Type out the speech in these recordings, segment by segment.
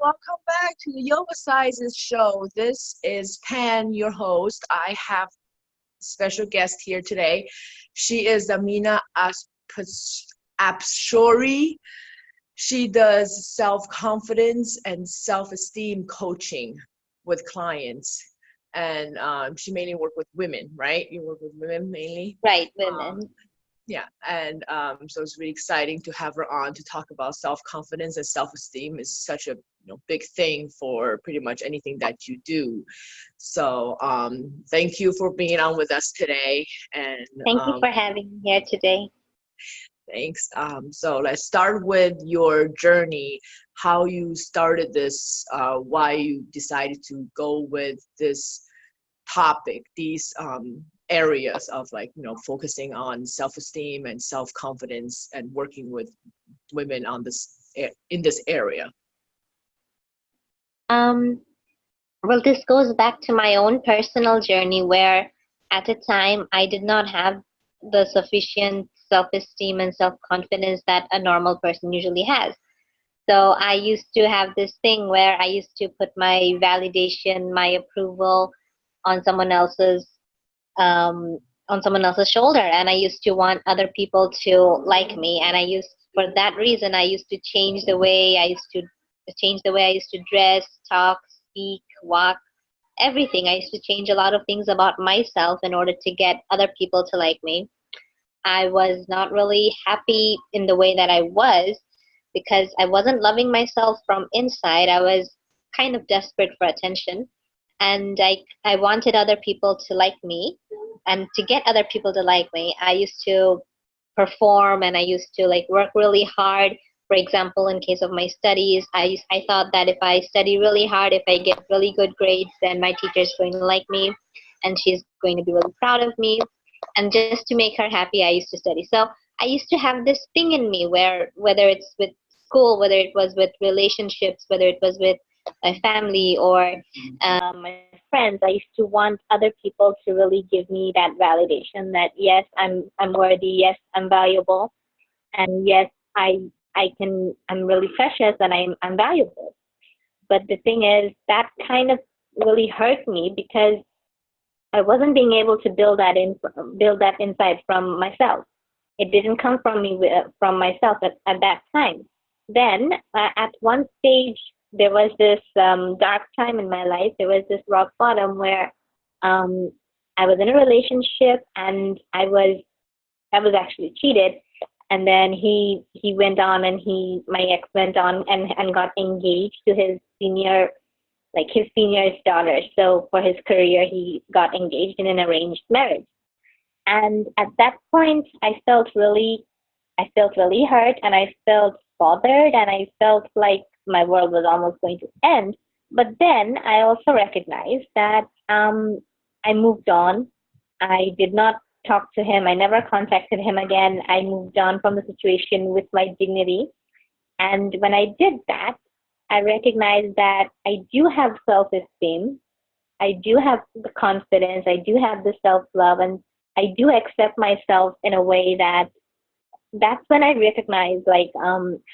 welcome back to the Yoga Sizes show. This is Pan, your host. I have a special guest here today. She is Amena Apshori. She does self-confidence and self-esteem coaching with clients. And she mainly works with women, right? You work with women mainly? Right, women. Yeah, and so it's really exciting to have her on to talk about self-confidence and self-esteem. Is such a big thing for pretty much anything that you do. So thank you for being on with us today. And Thank you for having me here today. thanks. So let's start with your journey, how you started this, why you decided to go with this topic, these areas of focusing on self-esteem and self-confidence and working with women on this in this area. Well, this goes back to my own personal journey where at a time I did not have the sufficient self-esteem and self-confidence that a normal person usually has. So I used to have this thing where I used to put my validation, my approval on someone else's shoulder, and I used to want other people to like me, and for that reason I used to change the way I used to dress, talk, speak, walk, everything. I used to change a lot of things about myself in order to get other people to like me. I was not really happy in the way that I was because I wasn't loving myself from inside. I was kind of desperate for attention, and I wanted other people to like me. And to get other people to like me, I used to perform and I used to work really hard. For example, in case of my studies, I thought that if I study really hard, if I get really good grades, then my teacher's going to like me and she's going to be really proud of me. And just to make her happy, I used to study. So I used to have this thing in me where, whether it's with school, whether it was with relationships, whether it was with my family or my friends, I used to want other people to really give me that validation that yes, I'm worthy, yes, I'm valuable, and yes, I'm really precious and I'm valuable. But the thing is that kind of really hurt me because I wasn't being able to build that inside from myself. It didn't come from me from myself at that time. Then at one stage there was this dark time in my life. There was this rock bottom where I was in a relationship and I was actually cheated. And then he went on and my ex went on and got engaged to his senior's daughter. So for his career, he got engaged in an arranged marriage. And at that point, I felt really hurt and I felt bothered and I felt like my world was almost going to end. But then I also recognized that I moved on. I did not talk to him. I never contacted him again. I moved on from the situation with my dignity. And when I did that, I recognized that I do have self-esteem. I do have the confidence. I do have the self-love. And I do accept myself in a way that's when I recognized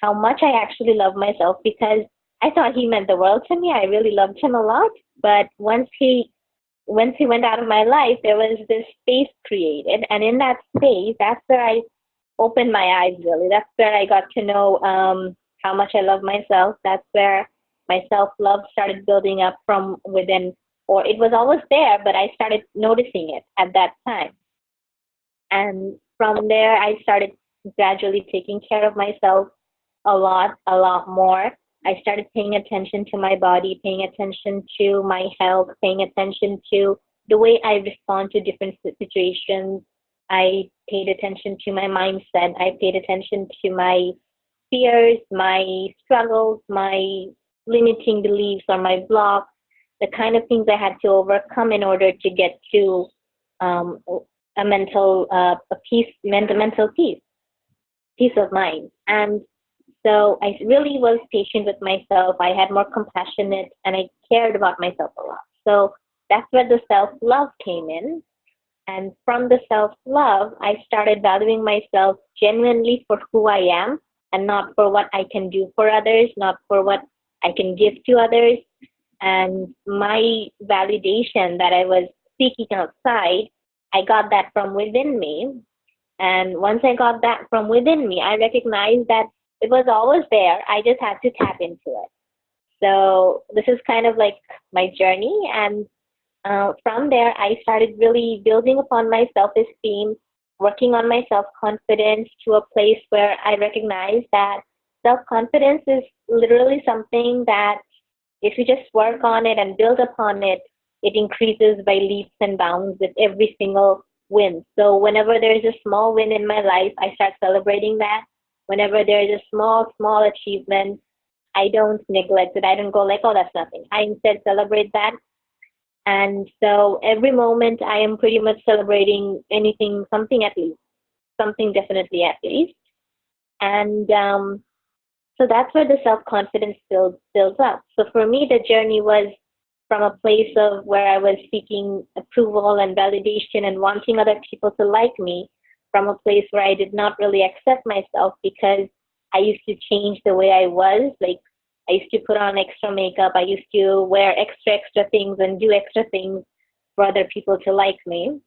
how much I actually love myself, because I thought he meant the world to me. I really loved him a lot. But once he went out of my life, there was this space created. And in that space, that's where I opened my eyes, really. That's where I got to know how much I love myself. That's where my self-love started building up from within. Or it was always there, but I started noticing it at that time. And from there, I started gradually taking care of myself a lot more. I started paying attention to my body, paying attention to my health, paying attention to the way I respond to different situations. I paid attention to my mindset. I paid attention to my fears, my struggles, my limiting beliefs or my blocks, the kind of things I had to overcome in order to get to a mental peace of mind. And so I really was patient with myself. I had more compassionate and I cared about myself a lot. So that's where the self-love came in. And from the self-love, I started valuing myself genuinely for who I am and not for what I can do for others, not for what I can give to others. And my validation that I was seeking outside, I got that from within me. And once I got that from within me, I recognized that it was always there. I just had to tap into it. So this is kind of like my journey. And from there, I started really building upon my self esteem, working on my self confidence to a place where I recognize that self confidence is literally something that if you just work on it and build upon it, it increases by leaps and bounds with every single win. So whenever there is a small win in my life, I start celebrating that. Whenever there is a small achievement, I don't neglect it. I don't go like, oh, that's nothing. I instead celebrate that. And so every moment I am pretty much celebrating anything, something at least, something definitely at least. And so that's where the self confidence builds up. So for me, the journey was from a place of where I was seeking approval and validation and wanting other people to like me, from a place where I did not really accept myself because I used to change the way I was. Like I used to put on extra makeup, I used to wear extra things and do extra things for other people to like me.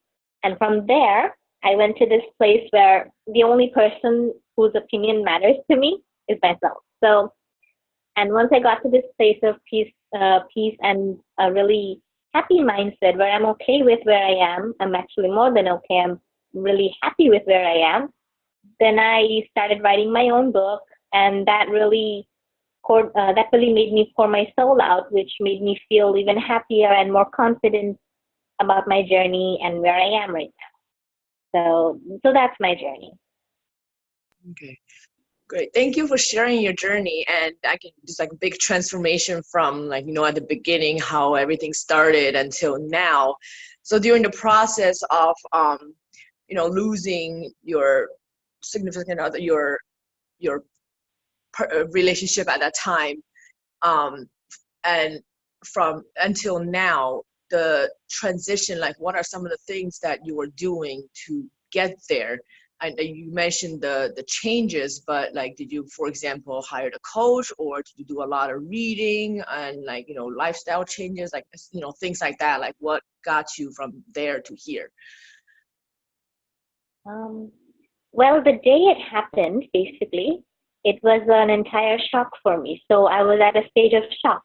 And from there, I went to this place where the only person whose opinion matters to me is myself. So, and once I got to this place of peace and a really happy mindset where I'm okay with where I am, I'm actually more than okay. I'm really happy with where I am. Then I started writing my own book, and that really made me pour my soul out, which made me feel even happier and more confident about my journey and where I am right now. So that's my journey. Okay. Great. Thank you for sharing your journey. And I can just like a big transformation from like, at the beginning, how everything started until now. So during the process of, losing your significant other, your relationship at that time, and from until now, the transition, like what are some of the things that you were doing to get there? And you mentioned the changes, but like, did you, for example, hire a coach, or did you do a lot of reading and like, lifestyle changes, like, things like that? Like what got you from there to here? Um, well, the day it happened, basically, it was an entire shock for me. So I was at a stage of shock.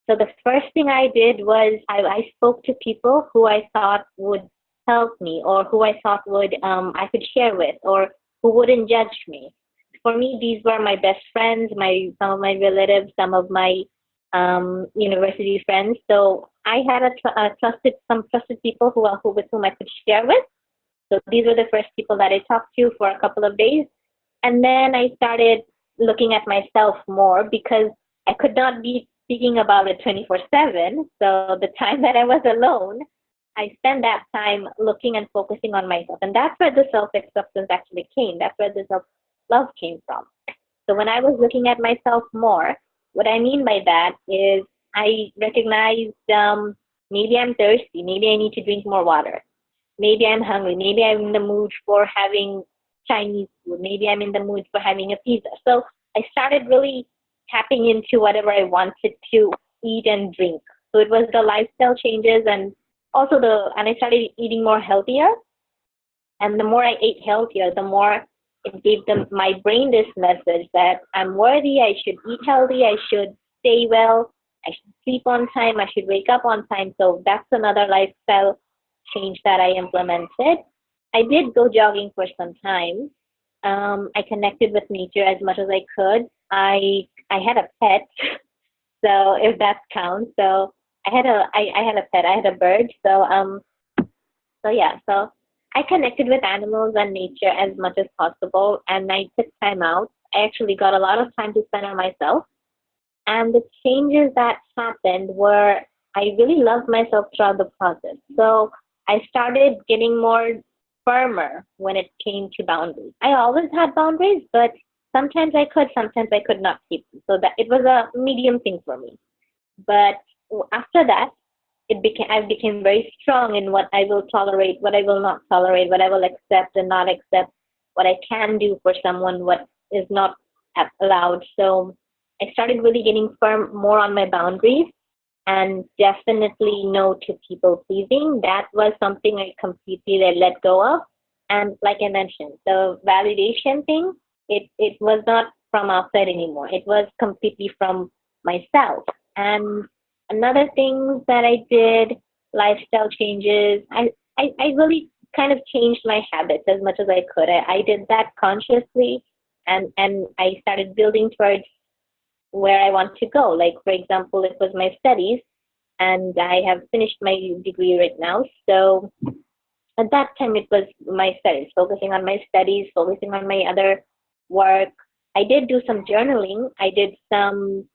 So the first thing I did was I spoke to people who I thought would help me, or who I thought would I could share with, or who wouldn't judge me. For me, these were my best friends, some of my relatives, some of my university friends. So I had some trusted people who with whom I could share with. So these were the first people that I talked to for a couple of days. And then I started looking at myself more because I could not be speaking about it 24/7. So the time that I was alone, I spent that time looking and focusing on myself. And that's where the self acceptance actually came. That's where the self love came from. So when I was looking at myself more, what I mean by that is I recognized maybe I'm thirsty, maybe I need to drink more water. Maybe I'm hungry. Maybe I'm in the mood for having Chinese food. Maybe I'm in the mood for having a pizza. So I started really tapping into whatever I wanted to eat and drink. So it was the lifestyle changes, and also and I started eating more healthier. And the more I ate healthier, the more it gave my brain this message that I'm worthy, I should eat healthy, I should stay well, I should sleep on time, I should wake up on time. So that's another lifestyle change that I implemented. I did go jogging for some time. I connected with nature as much as I could. I had a pet, so if that counts. So I had a pet. I had a bird. So yeah. So I connected with animals and nature as much as possible, and I took time out. I actually got a lot of time to spend on myself, and the changes that happened were I really loved myself throughout the process. So I started getting more firmer when it came to boundaries. I always had boundaries, but sometimes I could not keep them. So that it was a medium thing for me. But after that, I became very strong in what I will tolerate, what I will not tolerate, what I will accept and not accept, what I can do for someone, what is not allowed. So I started really getting firm more on my boundaries and definitely no to people pleasing. That was something I completely let go of. And like I mentioned, the validation thing, it was not from outside anymore. It was completely from myself. And another thing that I did, lifestyle changes, I really kind of changed my habits as much as I could. I did that consciously, and I started building towards where I want to go. Like, for example, it was my studies, and I have finished my degree right now. So at that time, it was my studies, focusing on my studies, focusing on my other work. I did do some journaling. I did some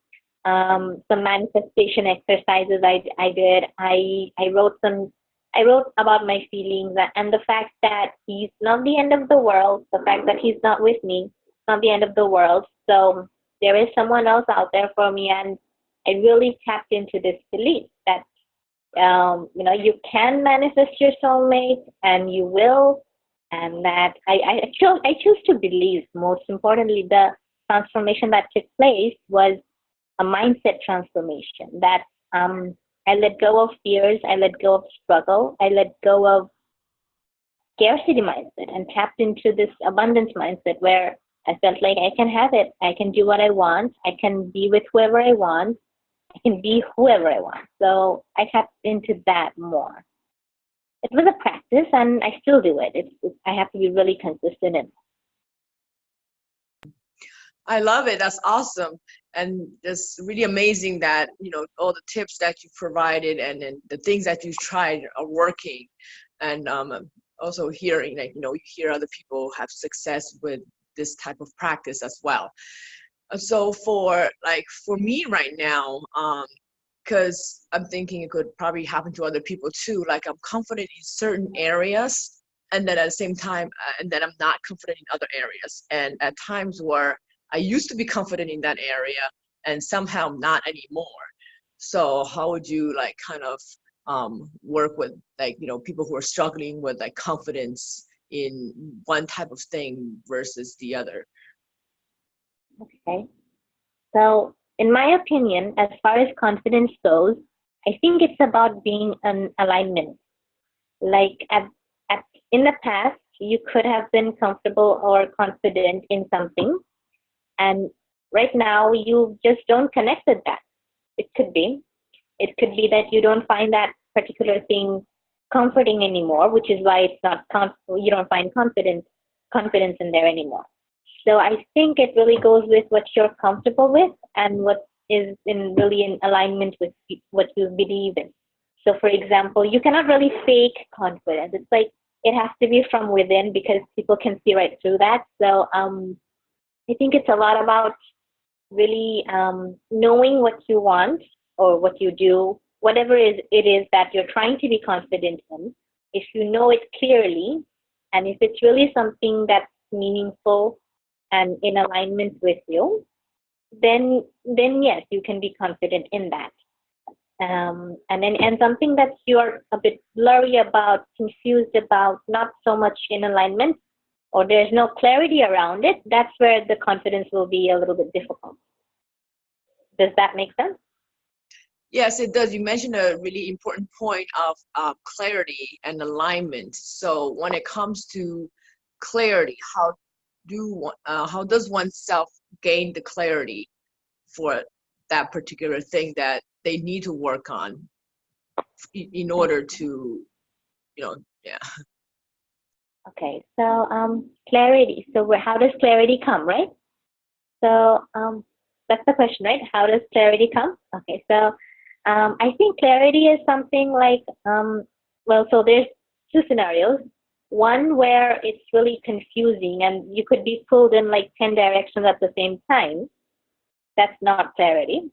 manifestation exercises. I did. I wrote some. I wrote about my feelings and the fact that he's not the end of the world. The fact that he's not with me, not the end of the world. So there is someone else out there for me, and I really tapped into this belief that you can manifest your soulmate, and you will, and that I choose to believe. Most importantly, the transformation that took place was a mindset transformation. That I let go of fears, I let go of struggle, I let go of scarcity mindset, and tapped into this abundance mindset where I felt like I can have it, I can do what I want, I can be with whoever I want, I can be whoever I want. So I tapped into that more. It was a practice, and I still do it. I have to be really consistent in. I love it. That's awesome. And it's really amazing that, all the tips that you provided and then the things that you tried are working. And also hearing, like, you hear other people have success with this type of practice as well. So for me right now, because I'm thinking it could probably happen to other people too. Like, I'm confident in certain areas, and then at the same time, and then I'm not confident in other areas. And at times where I used to be confident in that area, and somehow not anymore. So how would you kind of work with people who are struggling with confidence in one type of thing versus the other? Okay. So, in my opinion, as far as confidence goes, I think it's about being an alignment. Like at in the past, you could have been comfortable or confident in something, and right now you just don't connect with that. It could be. It could be that you don't find that particular thing comforting anymore, which is why it's not you don't find confidence in there anymore. So I think it really goes with what you're comfortable with and what is really in alignment with what you believe in. So for example, you cannot really fake confidence. It's like it has to be from within because people can see right through that. So I think it's a lot about really knowing what you want or what you do, whatever it is that you're trying to be confident in. If you know it clearly, and if it's really something that's meaningful and in alignment with you, then yes, you can be confident in that. And something that you're a bit blurry about, confused about, not so much in alignment, or there's no clarity around it, that's where the confidence will be a little bit difficult. Does that make sense? Yes, it does. You mentioned a really important point of clarity and alignment. So when it comes to clarity, how does oneself gain the clarity for that particular thing that they need to work on in order to, yeah. Okay, so clarity. So how does clarity come, right? So that's the question, right? How does clarity come? Okay, so I think clarity is something like, so there's two scenarios. One where it's really confusing and you could be pulled in like 10 directions at the same time. That's not clarity.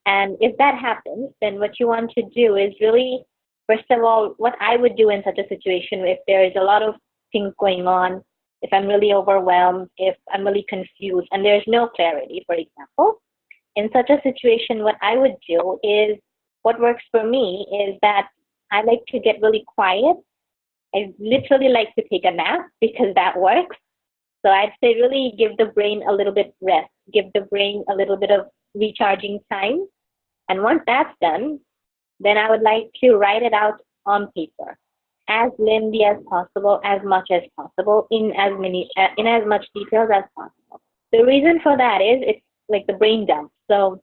And if that happens, then what you want to do is really, first of all, what I would do in such a situation if there is a lot of things going on, if I'm really overwhelmed, if I'm really confused, and there's no clarity, for example, in such a situation, what I would do is, what works for me is that I like to get really quiet. I literally like to take a nap because that works. So I'd say really give the brain a little bit rest. give the brain a little bit of recharging time. And once that's done, then I would like to write it out on paper, as lengthy as possible, as much as possible, in as much details as possible. The reason for that is it's like the brain dump. So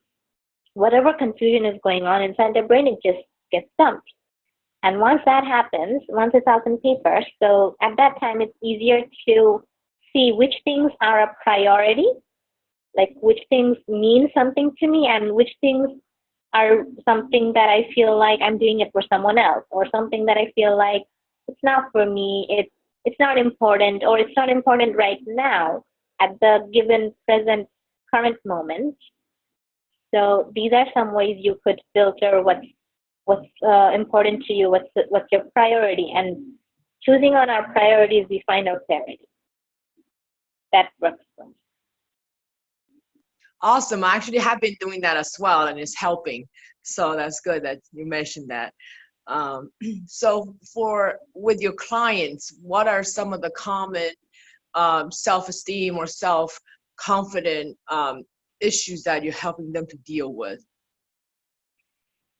whatever confusion is going on inside the brain, it just gets dumped. And once that happens, once it's out on paper, so at that time it's easier to see which things are a priority, like which things mean something to me, and which things are something that I feel like I'm doing it for someone else, or something that I feel like it's not for me, it's not important, or it's not important right now at the given present current moment. So these are some ways you could filter what's important to you, what's your priority, and choosing on our priorities, we find our clarity. That works for me. Awesome. I actually have been doing that as well, and it's helping. So that's good that you mentioned that. Um, so for with your clients, what are some of the common self-esteem or self-confident issues that you're helping them to deal with?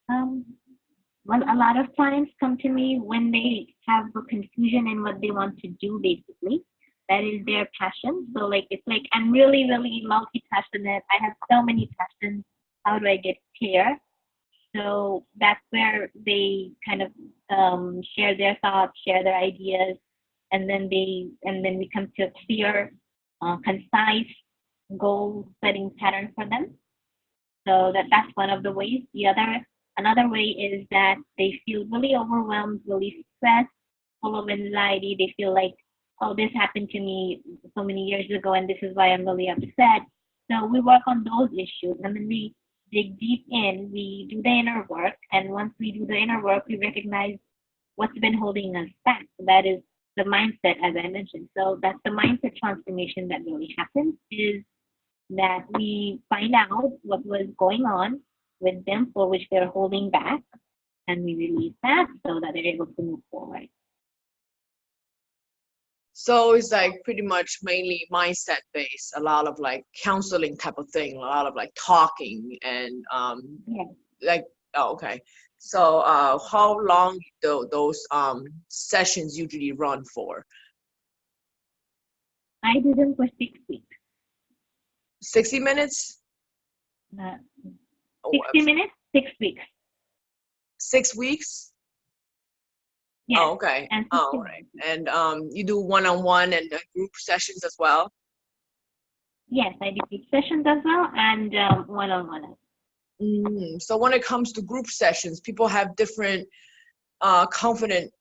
Um, well, a lot of clients come to me when they have a confusion in what they want to do, basically. That is their passion. So, like, it's like I'm really, really multi passionate. I have so many passions. How do I get clear? So that's where they kind of share their thoughts, share their ideas, and then we come to a clear, concise goal setting pattern for them. So that's one of the ways. The other Another way is that they feel really overwhelmed, really stressed, full of anxiety. They feel like, oh, this happened to me so many years ago, and this is why I'm really upset. So we work on those issues, and then we dig deep in. We do the inner work, and once we do the inner work, we recognize what's been holding us back. That is the mindset, as I mentioned. So that's the mindset transformation that really happens. Is that we find out what was going on with them for which they're holding back, and we release that so that they're able to move forward. So it's like pretty much mainly mindset based, a lot of like counseling type of thing, a lot of like talking and Yeah, like, oh, okay. So how long do those sessions usually run for? I do them for 6 weeks. 60 minutes? Uh, Oh, 60 minutes, 6 weeks. 6 weeks? Yes, Oh, okay. and Oh, 60 all right. minutes. And you do one-on-one and group sessions as well? Yes, I do group sessions as well, and one-on-one. So when it comes to group sessions, people have different confident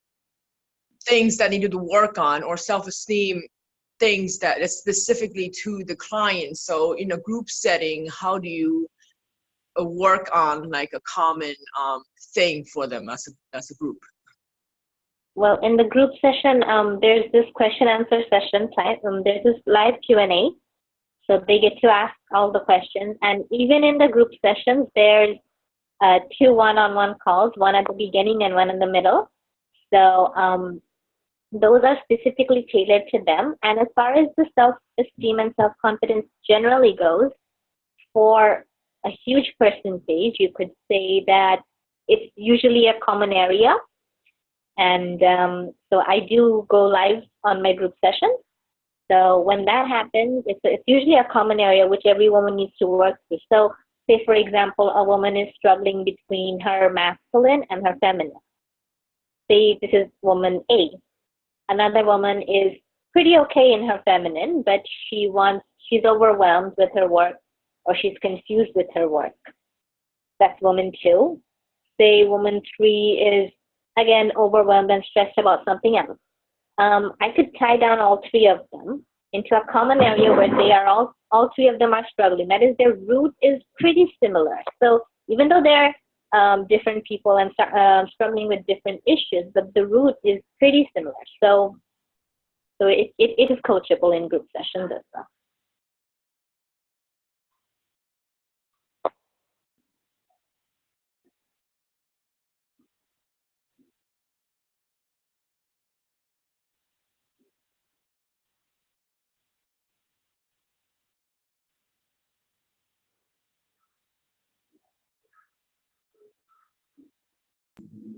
things that needed to work on, or self-esteem things that is specifically to the client. So in a group setting, how do you work on like a common thing for them as a group? Well, in the group session, there's this question answer session type. There's this live Q&A, so they get to ask all the questions. And even in the group sessions, there's two one-on-one calls, one at the beginning and one in the middle. So those are specifically tailored to them. And as far as the self-esteem and self-confidence generally goes, for a huge percentage, you could say that it's usually a common area. And so I do go live on my group session. So when that happens, it's usually a common area which every woman needs to work through. So say, for example, a woman is struggling between her masculine and her feminine. Say this is woman A. Another woman is pretty okay in her feminine, but she's overwhelmed with her work, or she's confused with her work. That's woman 2. Say woman 3 is again overwhelmed and stressed about something else. I could tie down all three of them into a common area where they are all three of them are struggling. That is, their root is pretty similar. So even though they're different people and struggling with different issues, but the root is pretty similar. So it is coachable in group sessions as well.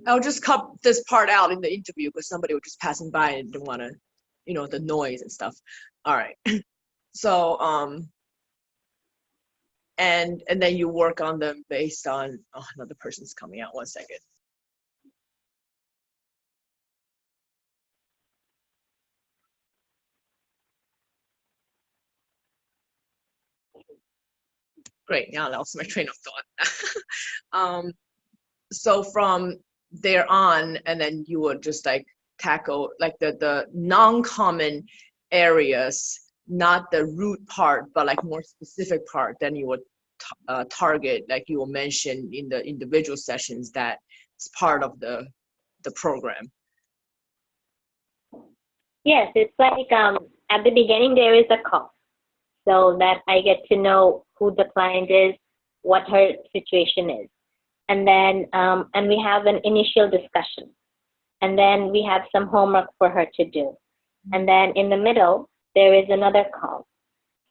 I'll just cut this part out in the interview because somebody was just passing by and didn't want to, the noise and stuff. All right. So, and then you work on them based on, oh, another person's coming out. 1 second. Great. Now I lost my train of thought. So from there on, and then you would just like tackle like the non-common areas, not the root part, but like more specific part. Then you would target, like you will mention in the individual sessions, that it's part of the program. Yes, it's like at the beginning there is a call, so that I get to know who the client is, what her situation is, and then and we have an initial discussion, and then we have some homework for her to do, and then in the middle there is another call.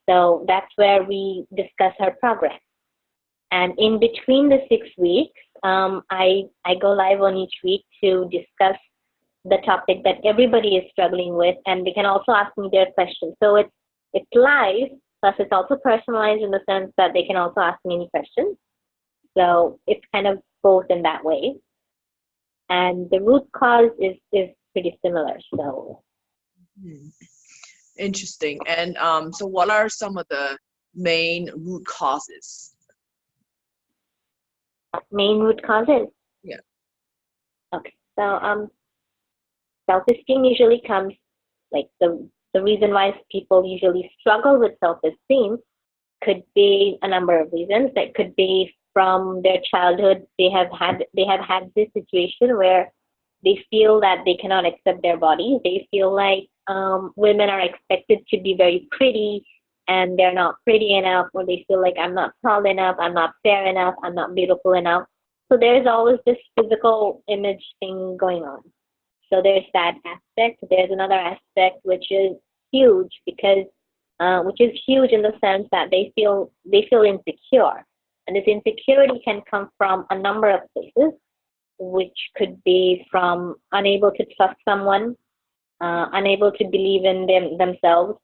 So that's where we discuss her progress. And in between the 6 weeks, I go live on each week to discuss the topic that everybody is struggling with, and they can also ask me their questions. So it's live, plus it's also personalized in the sense that they can also ask me any questions. So it's kind of both in that way. And the root cause is pretty similar. So Interesting. And so what are some of the main root causes? Main root causes? Yeah. Okay. So self-esteem usually comes, like the reason why people usually struggle with self-esteem could be a number of reasons. That could be from their childhood. They have had this situation where they feel that they cannot accept their bodies. They feel like women are expected to be very pretty and they're not pretty enough, or they feel like I'm not tall enough, I'm not fair enough, I'm not beautiful enough. So there's always this physical image thing going on. So there's that aspect. There's another aspect which is huge, because which is huge in the sense that they feel insecure, and this insecurity can come from a number of places, which could be from unable to trust someone, unable to believe in themselves,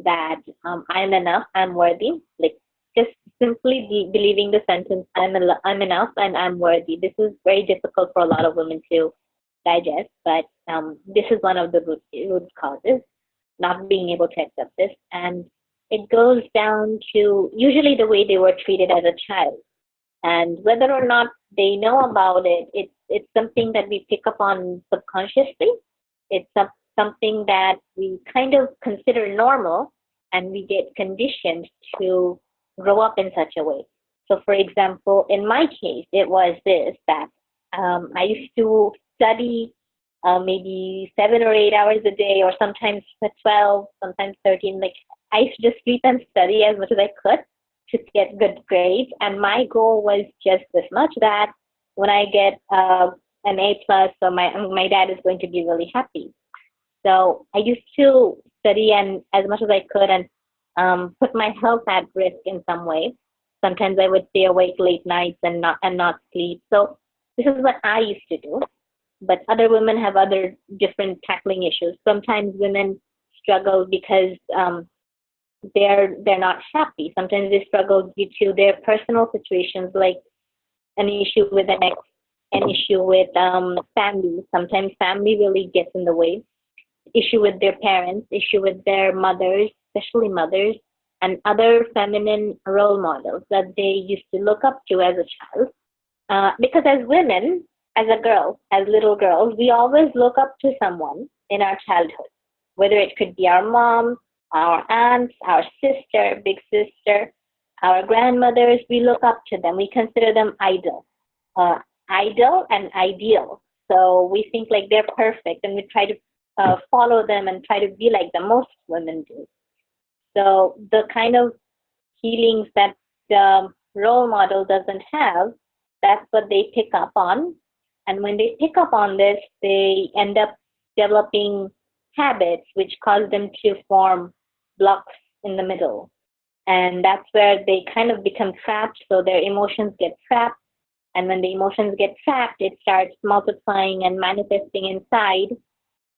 that I'm enough, I'm worthy, like just simply believing the sentence I'm enough and I'm worthy. This is very difficult for a lot of women to digest, but this is one of the root causes, not being able to accept this. And it goes down to usually the way they were treated as a child. And whether or not they know about it, it's something that we pick up on subconsciously. It's something that we kind of consider normal, and we get conditioned to grow up in such a way. So, for example, in my case, it was this, that I used to study maybe 7 or 8 hours a day, or sometimes 12, sometimes 13. Like, I used to just sleep and study as much as I could to get good grades. And my goal was just this much, that when I get an A plus, so my dad is going to be really happy. So I used to study and as much as I could, and put my health at risk in some way. Sometimes I would stay awake late nights and not sleep. So this is what I used to do. But other women have other different tackling issues. Sometimes women struggle because they're not happy. Sometimes they struggle due to their personal situations, like an issue with an ex, an issue with family. Sometimes family really gets in the way. Issue with their parents, issue with their mothers, especially mothers, and other feminine role models that they used to look up to as a child. Because as women, as a girl, as little girls, we always look up to someone in our childhood, whether it could be our mom, our aunt, our sister, big sister, our grandmothers. We look up to them. We consider them idol, idol and ideal. So we think like they're perfect, and we try to follow them and try to be like them. Most women do. So the kind of healings that the role model doesn't have, that's what they pick up on. And when they pick up on this, they end up developing habits which cause them to form blocks in the middle. And that's where they kind of become trapped. So their emotions get trapped. And when the emotions get trapped, it starts multiplying and manifesting inside,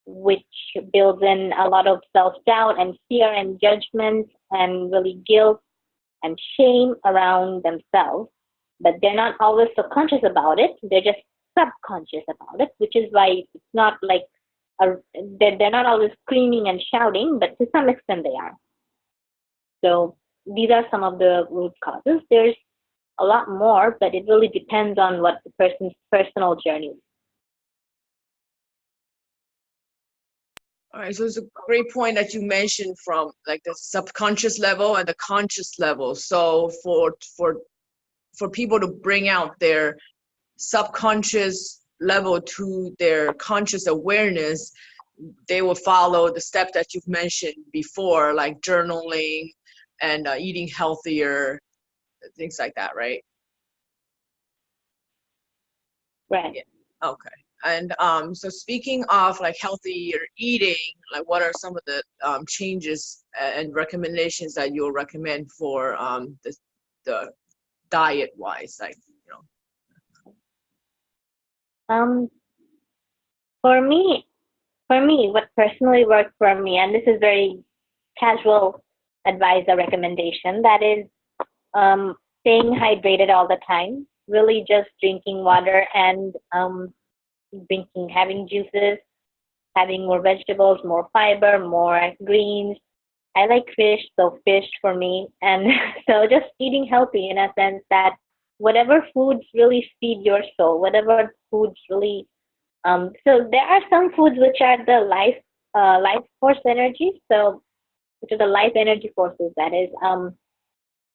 which builds in a lot of self doubt and fear and judgment and really guilt and shame around themselves. But they're not always subconscious about it, they're just subconscious about it, which is why it's not like they're not always screaming and shouting, but to some extent they are. So these are some of the root causes. There's a lot more, but it really depends on what the person's personal journey is. All right, so it's a great point that you mentioned from like the subconscious level and the conscious level. So for people to bring out their subconscious level to their conscious awareness, they will follow the steps that you've mentioned before, like journaling and eating healthier, things like that, right? Right. Yeah. Okay. And so speaking of like healthier eating, like what are some of the changes and recommendations that you'll recommend for the diet wise, like, you know? Um, for me, what personally worked for me, and this is very casual advice or recommendation, that is staying hydrated all the time, really just drinking water and having juices, having more vegetables, more fiber, more greens. I like fish, so fish for me. And so just eating healthy in a sense that whatever foods really feed your soul, whatever foods really, so there are some foods which are the life force energy. So, which are the life energy forces, that is.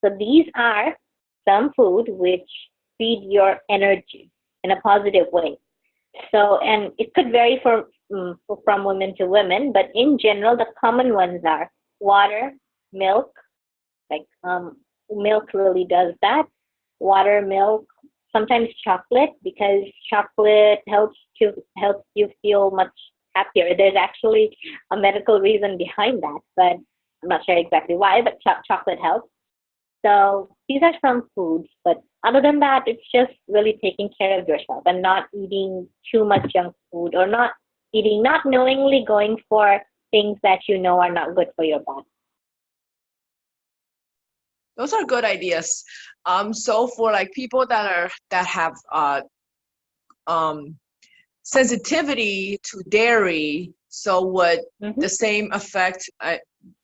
So these are some food which feed your energy in a positive way. So, and it could vary from women to women, but in general, the common ones are water, milk, like milk really does that. Water, milk, sometimes chocolate, because chocolate helps you feel much happier. There's actually a medical reason behind that, but I'm not sure exactly why, but chocolate helps. So these are some foods, but other than that, it's just really taking care of yourself and not eating too much junk food, or not knowingly going for things that you know are not good for your body. Those are good ideas. So for like people that have um sensitivity to dairy, so would Mm-hmm. the same effect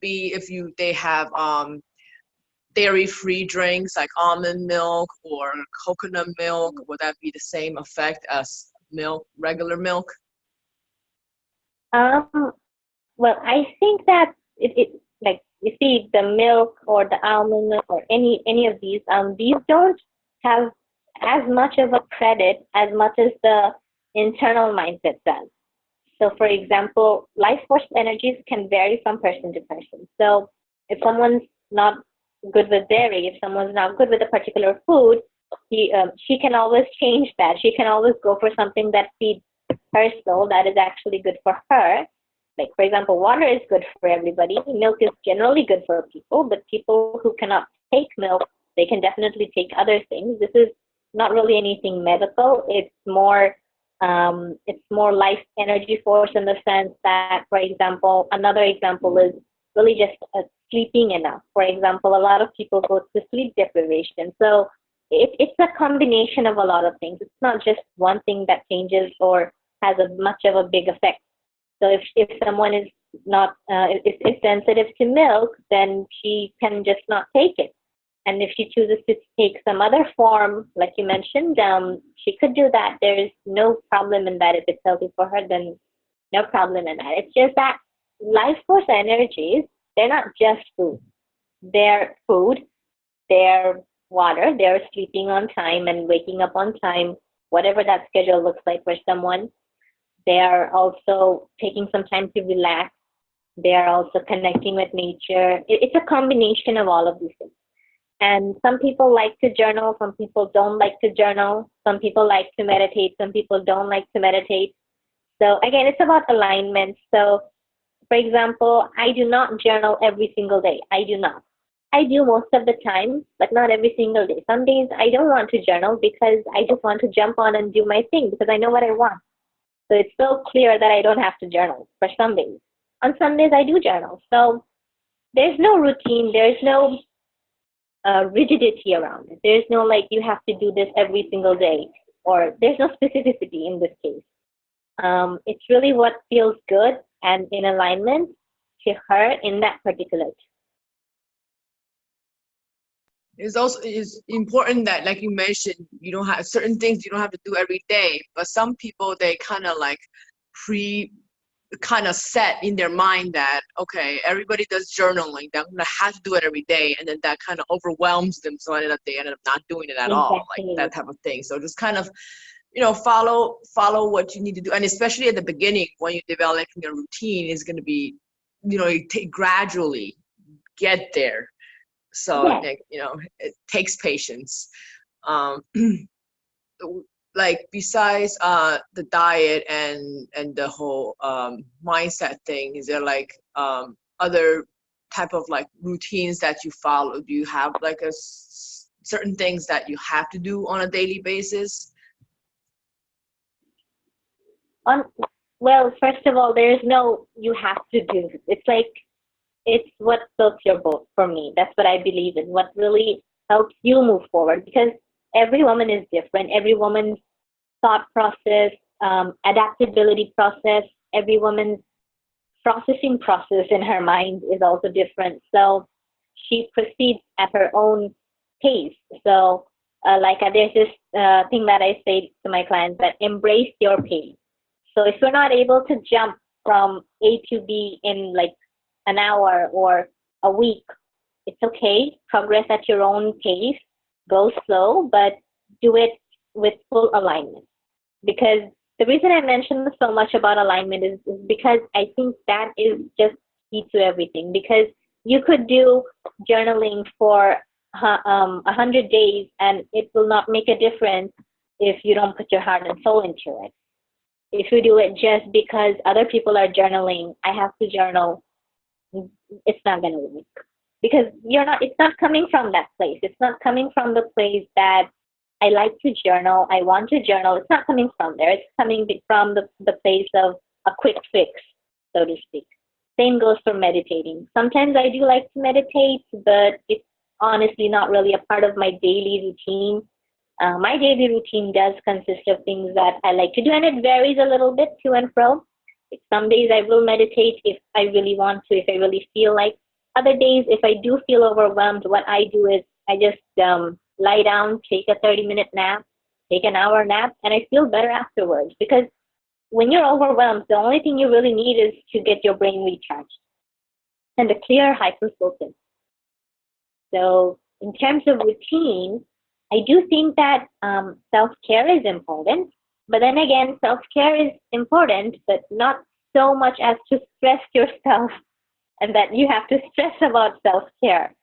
be if they have dairy-free drinks like almond milk or coconut milk? Would that be the same effect as milk, regular milk? Well, I think that it like you see the milk or the almond milk or any of these don't have as much of a credit as much as the internal mindset does. So, for example, life force energies can vary from person to person. So, if someone's not good with dairy, if someone's not good with a particular food, she can always change that. She can always go for something that feeds her soul, that is actually good for her. Like, for example, water is good for everybody. Milk is generally good for people, but people who cannot take milk, they can definitely take other things. This is not really anything medical. It's more life energy force, in the sense that, for example, another example is really just sleeping enough. For example, a lot of people go to sleep deprivation. So it's a combination of a lot of things. It's not just one thing that changes or has a much of a big effect. So if someone is not is sensitive to milk, then she can just not take it. And if she chooses to take some other form, like you mentioned, she could do that. There is no problem in that. If it's healthy for her, then no problem in that. It's just that life force energies, they're not just food. They're food, they're water, they're sleeping on time and waking up on time, whatever that schedule looks like for someone. They are also taking some time to relax. They are also connecting with nature. It's a combination of all of these things. And some people like to journal, some people don't like to journal, some people like to meditate, some people don't like to meditate. So again, it's about alignment. So for example, I do not journal every single day. I do not. I do most of the time, but not every single day. Some days I don't want to journal because I just want to jump on and do my thing because I know what I want. So it's so clear that I don't have to journal for some days. On some days I do journal. So there's no routine, there's no rigidity around it. There's no like you have to do this every single day, or there's no specificity in this case. It's really what feels good and in alignment to her in that particular. It's also is important that, like you mentioned, you don't have certain things you don't have to do every day, but some people they kind of like pre kind of set in their mind that okay, everybody does journaling, that I'm gonna have to do it every day, and then that kind of overwhelms them, so they end up not doing it at all, like Exactly. that type of thing. So just kind of, you know, follow what you need to do, and especially at the beginning when you're developing a routine is going to be, you know, you take gradually get there. So Yes. you know, it takes patience. um like besides the diet and the whole mindset thing, is there like other type of like routines that you follow? Do you have like certain things that you have to do on a daily basis? On well, first of all, there's no you have to do. It's like it's what floats your boat for me. That's what I believe in. What really helps you move forward because every woman is different. Every woman's thought process, adaptability process, every woman's processing process in her mind is also different. So she proceeds at her own pace. So, there's this thing that I say to my clients that embrace your pace. So if you're not able to jump from A to B in like an hour or a week, it's okay. Progress at your own pace. Go slow, but do it with full alignment. Because the reason I mentioned so much about alignment is because I think that is just key to everything. Because you could do journaling for 100 days and it will not make a difference if you don't put your heart and soul into it. If you do it just because other people are journaling, I have to journal, it's not going to work because it's not coming from that place. It's not coming from the place that I like to journal, I want to journal. It's not coming from there. It's coming from the place of a quick fix, so to speak. Same goes for meditating. Sometimes I do like to meditate, but it's honestly not really a part of my daily routine. My daily routine does consist of things that I like to do, and it varies a little bit to and fro. Some days I will meditate if I really want to, if I really feel like. Other days, if I do feel overwhelmed, what I do is I just lie down, take a 30-minute nap, take an hour nap, and I feel better afterwards. Because when you're overwhelmed, the only thing you really need is to get your brain recharged and a clear hyper-focus. So in terms of routine, I do think that self-care is important. But then again, self-care is important, but not so much as to stress yourself and that you have to stress about self-care.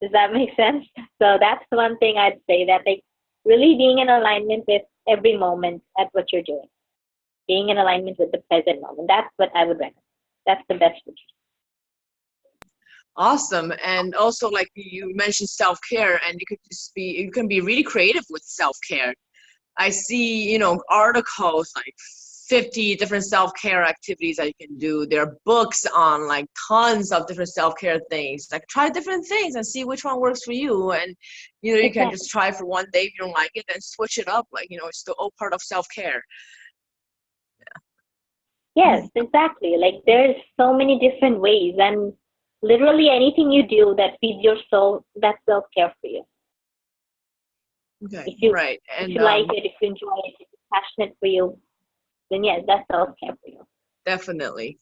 Does that make sense? So that's one thing I'd say, that like really being in alignment with every moment at what you're doing, being in alignment with the present moment. That's what I would recommend. That's the best routine. Awesome. And also, like you mentioned self-care, and you can be really creative with self-care. I see, you know, articles like 50 different self-care activities that you can do. There are books on like tons of different self-care things. Like try different things and see which one works for you. And, you know, you can just try for one day. If you don't like it, then switch it up. Like, you know, it's still all part of self-care. Yes, exactly. Like there's so many different ways, and literally anything you do that feeds your soul, that's self-care for you. Okay, If you right. if And you like it, if you enjoy it, if it's passionate for you, then yes, that's self-care for you. definitely.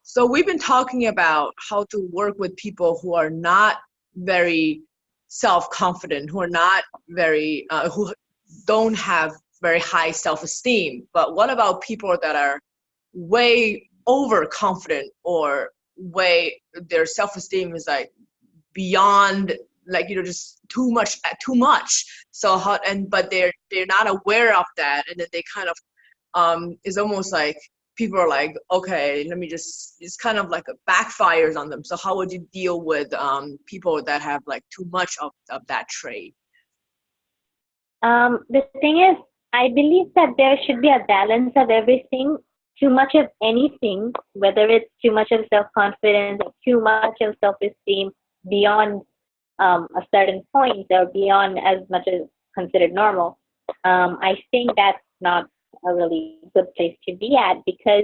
So we've been talking about how to work with people who are not very self-confident, who are not very, who don't have very high self-esteem. But what about people that are way overconfident, or way their self-esteem is like beyond, like, you know, just too much, too much. So how, and but they're not aware of that, and then they kind of is almost like people are like, okay, let me just, it's kind of like a backfires on them. So how would you deal with people that have like too much of that trait? The thing is, I believe that there should be a balance of everything. Too much of anything, whether it's too much of self-confidence or too much of self-esteem beyond a certain point or beyond as much as considered normal, I think that's not a really good place to be at because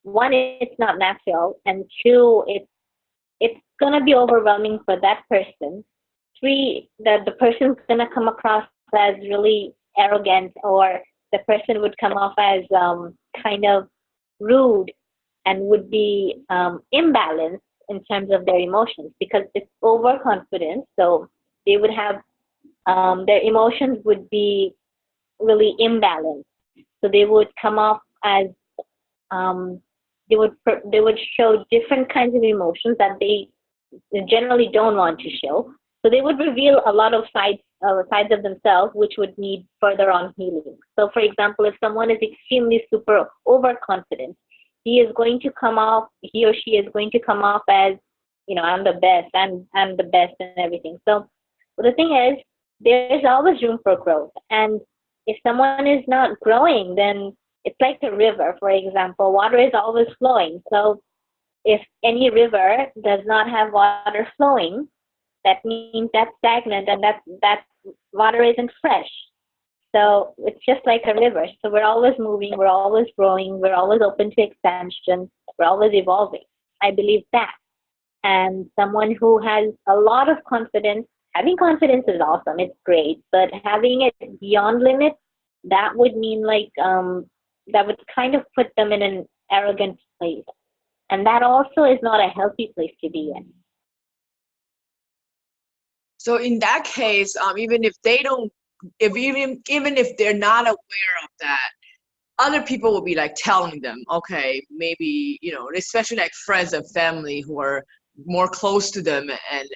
one, it's not natural, and two, it's gonna be overwhelming for that person. Three, that the person's gonna come across as really arrogant, or the person would come off as kind of rude and would be imbalanced in terms of their emotions because it's overconfidence. So they would have their emotions would be really imbalanced. So they would come off as um, they would show different kinds of emotions that they generally don't want to show. So they would reveal a lot of sides of themselves, which would need further on healing. So, for example, if someone is extremely super overconfident, he or she is going to come off as, I'm the best, I'm the best and everything. So the thing is, there's always room for growth. And if someone is not growing, then it's like a river, for example. Water is always flowing. So if any river does not have water flowing, that means that's stagnant and that water isn't fresh. So it's just like a river. So we're always moving, we're always growing, we're always open to expansion, we're always evolving. I believe that. And someone who has a lot of confidence, having confidence is awesome, it's great, but having it beyond limit, that would mean that would kind of put them in an arrogant place. And that also is not a healthy place to be in. So in that case, even if they don't, if even if they're not aware of that, other people will be like telling them, okay, maybe, especially like friends and family who are more close to them and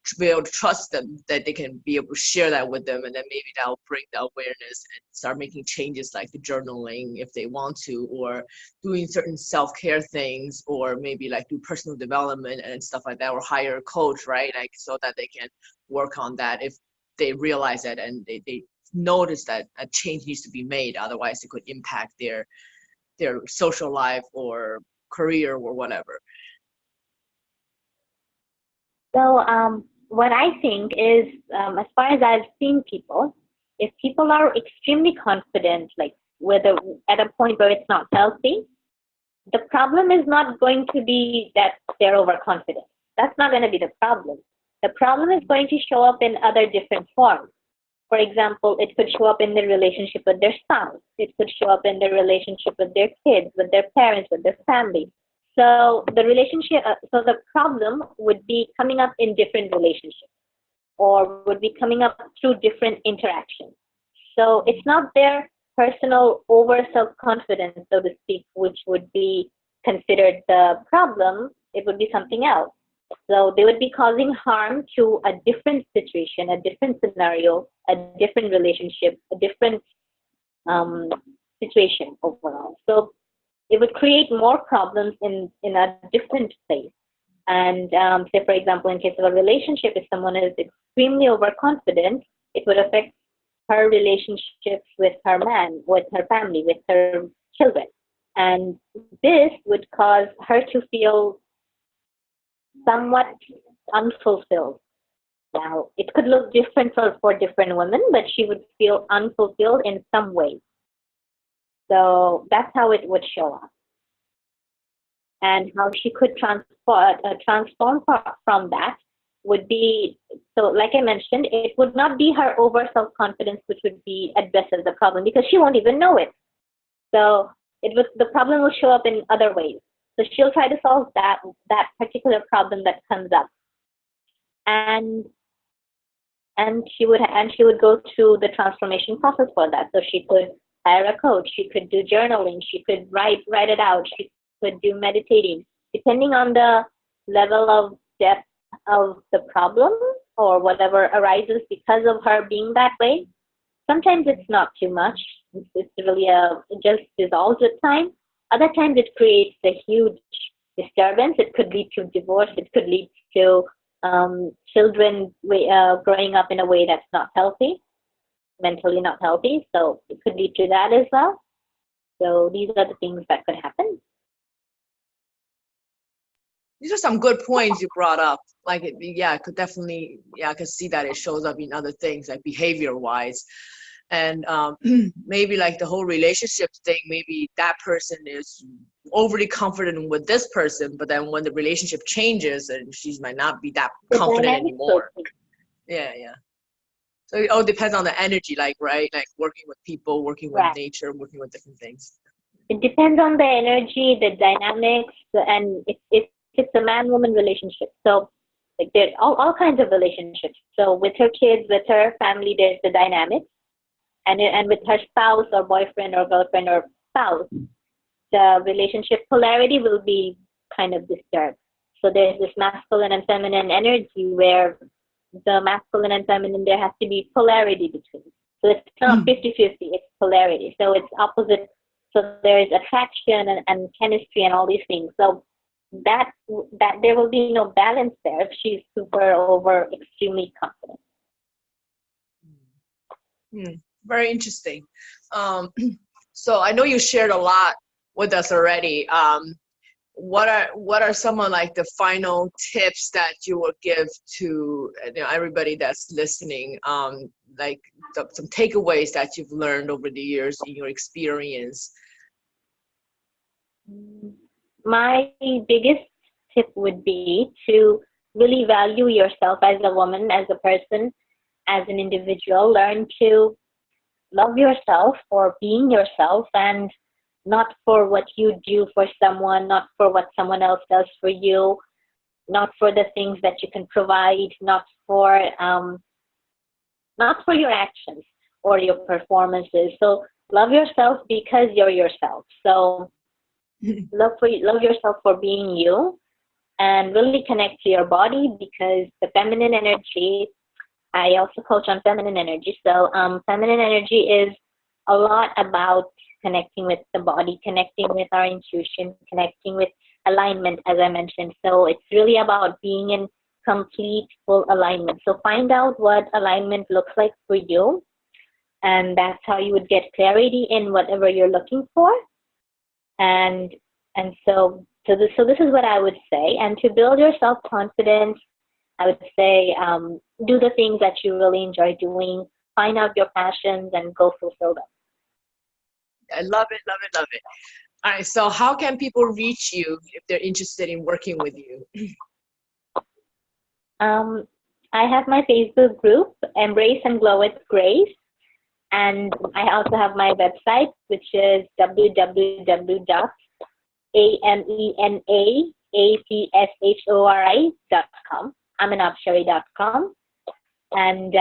to be able to trust them, that they can be able to share that with them, and then maybe that'll bring the awareness and start making changes like the journaling if they want to, or doing certain self-care things, or maybe like do personal development and stuff like that, or hire a coach, right? Like so that they can work on that if they realize that and they notice that a change needs to be made, otherwise it could impact their social life or career or whatever. So, what I think is, as far as I've seen people, if people are extremely confident, like whether at a point where it's not healthy, the problem is not going to be that they're overconfident. That's not going to be the problem. The problem is going to show up in other different forms. For example, it could show up in their relationship with their spouse. It could show up in their relationship with their kids, with their parents, with their family. So the problem would be coming up in different relationships or would be coming up through different interactions. So it's not their personal over self-confidence, so to speak, which would be considered the problem. It would be something else. So they would be causing harm to a different situation, a different scenario, a different relationship, a different um, situation overall. So it would create more problems in a different place. And say, for example, in case of a relationship, if someone is extremely overconfident, it would affect her relationships with her man, with her family, with her children. And this would cause her to feel somewhat unfulfilled. Now, it could look different for different women, but she would feel unfulfilled in some way. So that's how it would show up. And how she could transform from that would be, so like I mentioned, it would not be her over self-confidence which would be addresses the problem because she won't even know it. So the problem will show up in other ways. So she'll try to solve that particular problem that comes up. And she would go through the transformation process for that. So she could hire a coach, she could do journaling, she could write it out, she could do meditating, depending on the level of depth of the problem or whatever arises because of her being that way. Sometimes it's not too much. It's really it just dissolves with time. Other times it creates a huge disturbance. It could lead to divorce. It could lead to children growing up in a way that's not healthy, mentally not healthy. So it could lead to that as well. So these are the things that could happen. These are some good points you brought up. Like, yeah, I could definitely, yeah, I could see that it shows up in other things, like behavior-wise. And maybe like the whole relationship thing, maybe that person is overly confident with this person, but then when the relationship changes, and she might not be that The confident dynamics will anymore. change. Yeah, yeah. So it all depends on the energy, like, right? Like working with people, working with Right. nature, working with different things. It depends on the energy, the dynamics, and it's a man-woman relationship. So like there's all kinds of relationships. So with her kids, with her family, there's the dynamics, and with her spouse or boyfriend or girlfriend or spouse, the relationship polarity will be kind of disturbed. So there's this masculine and feminine energy where the masculine and feminine, there has to be polarity between. So it's not 50-50, it's polarity. So it's opposite. So there is attraction and chemistry and all these things. So that there will be no balance there if she's super over extremely confident. Very interesting. Um, so I know you shared a lot with us already. What are some of like the final tips that you would give to everybody that's listening? Like some takeaways that you've learned over the years in your experience. My biggest tip would be to really value yourself as a woman, as a person, as an individual. Learn to love yourself for being yourself and not for what you do for someone, not for what someone else does for you, not for the things that you can provide, not for your actions or your performances. So love yourself because you're yourself. So love yourself for being you and really connect to your body because the feminine energy, I also coach on feminine energy. So feminine energy is a lot about connecting with the body, connecting with our intuition, connecting with alignment, as I mentioned. So it's really about being in complete, full alignment. So find out what alignment looks like for you, and that's how you would get clarity in whatever you're looking for. And this is what I would say. And to build your self confidence, I would say do the things that you really enjoy doing, find out your passions, and go fulfill them. I love it, love it, love it. All right, so how can people reach you if they're interested in working with you? I have my Facebook group, Embrace and Glow with Grace, and I also have my website, which is www.amenaapshori.com, amenaapshori.com. And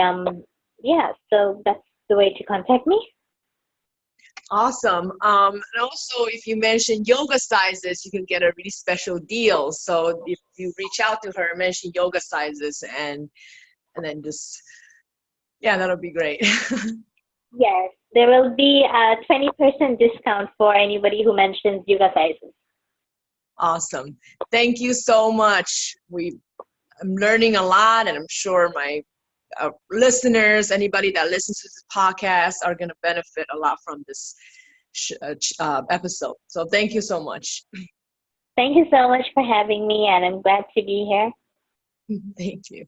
yeah, so that's the way to contact me. Awesome. And also, if you mention yoga sizes, you can get a really special deal. So if you reach out to her, mention yoga sizes, and then just, yeah, that'll be great. Yes, there will be a 20% discount for anybody who mentions yoga sizes. Awesome. Thank you so much. I'm learning a lot, and I'm sure my listeners, anybody that listens to this podcast, are going to benefit a lot from this episode. So thank you so much. Thank you so much for having me, and I'm glad to be here. Thank you.